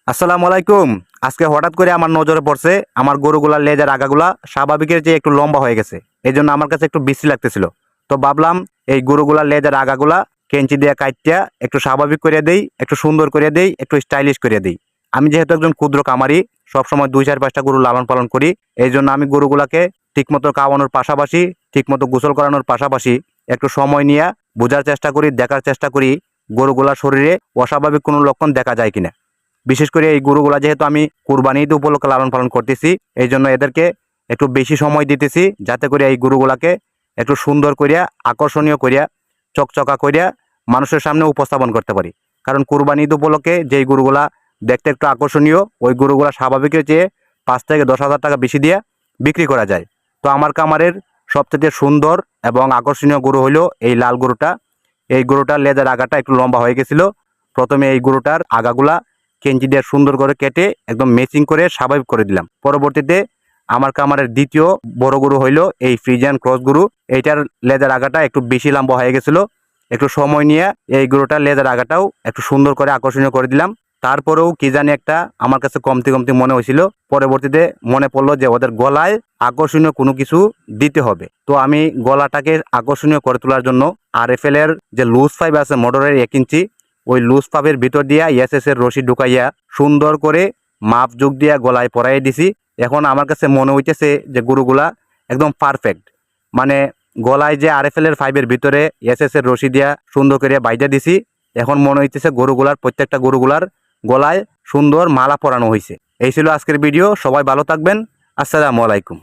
আসসালামু আলাইকুম। আজকে হঠাৎ করে আমার নজরে পড়ছে আমার গরুগুলার লেজের আগাগুলা স্বাভাবিকের চেয়ে একটু লম্বা হয়ে গেছে। এজন্য আমার কাছে একটু বিশ্রী লাগতেছিল। তো ভাবলাম এই গরুগুলার লেজের আগাগুলা কেঞ্চি দিয়ে কাইট্টা একটু স্বাভাবিক করে দেই, একটু সুন্দর করে দেই, একটু স্টাইলিশ করে দেই। আমি যেহেতু একজন ক্ষুদ্র কামারি, সবসময় ২-৪-৫টা গরু লালন পালন করি। এইজন্য আমি গরুগুলাকে ঠিকমতো খাওয়ানোর পাশাপাশি, ঠিকমতো গোসল করানোর পাশাপাশি একটু সময় নিয়ে বোঝার চেষ্টা করি, দেখার চেষ্টা করি গরুগুলার শরীরে অস্বাভাবিক কোনো লক্ষণ দেখা যায় কিনা। বিশেষ করে এই গরুগুলা যেহেতু আমি কুরবানি ঈদ উপলক্ষে লালন পালন করতেছি, এই জন্য এদেরকে একটু বেশি সময় দিতেছি, যাতে করে এই গরুগুলাকে একটু সুন্দর করিয়া, আকর্ষণীয় করিয়া, চকচকা করিয়া মানুষের সামনে উপস্থাপন করতে পারি। কারণ কুরবানি ঈদ উপলক্ষে যেই গরুগুলা দেখতে একটু আকর্ষণীয়, ওই গরুগুলা স্বাভাবিকের চেয়ে ৫ থেকে ১০ হাজার টাকা বেশি দিয়ে বিক্রি করা যায়। তো আমার কামারের সবথেকে সুন্দর এবং আকর্ষণীয় গরু হলো এই লাল গরুটা। এই গরুটার লেজের আগাটা একটু লম্বা হয়ে গেছিল। প্রথমে এই গরুটার আগাগুলা কেঞ্চি দিয়ে সুন্দর করে কেটে একদম ম্যাচিং করে স্বাভাবিক করে দিলাম। পরবর্তীতে আমার কামারের দ্বিতীয় বড় গরু হইলো এই ফ্রিজিয়ান ক্রস গরু। এইটার লেজের আগাটা একটু বেশি লম্বা হয়ে গেছিল। একটু সময় নিয়ে এই গরুটার লেজের আগাটাও একটু সুন্দর করে আকর্ষণীয় করে দিলাম। তারপরেও কি জানি একটা আমার কাছে কমতি কমতি মনে হয়েছিল। পরবর্তীতে মনে পড়লো যে ওদের গলায় আকর্ষণীয় কোনো কিছু দিতে হবে। তো আমি গলাটাকে আকর্ষণীয় করে তোলার জন্য RFL এর যে লুজ পাইপ আছে মোটরের 1 ইঞ্চি, ওই লুজ পাইপের ভিতর দিয়া এসএস এর রশি ঢুকাইয়া সুন্দর করে মাপ যোগ দিয়া গলায় পরাইয়ে দিছি। এখন আমার কাছে মনে হইতেছে যে গরুগুলা একদম পারফেক্ট। মানে গলায় যে RFL এর পাইপের ভিতরে এসএস এর রশি দিয়া সুন্দর করে বাইজা দিছি। এখন মনে হইতেছে গরুগুলার প্রত্যেকটা গরুগুলার গলায় সুন্দর মালা পরানো হয়েছে। এই ছিল আজকের ভিডিও। সবাই ভালো থাকবেন। আসসালামু আলাইকুম।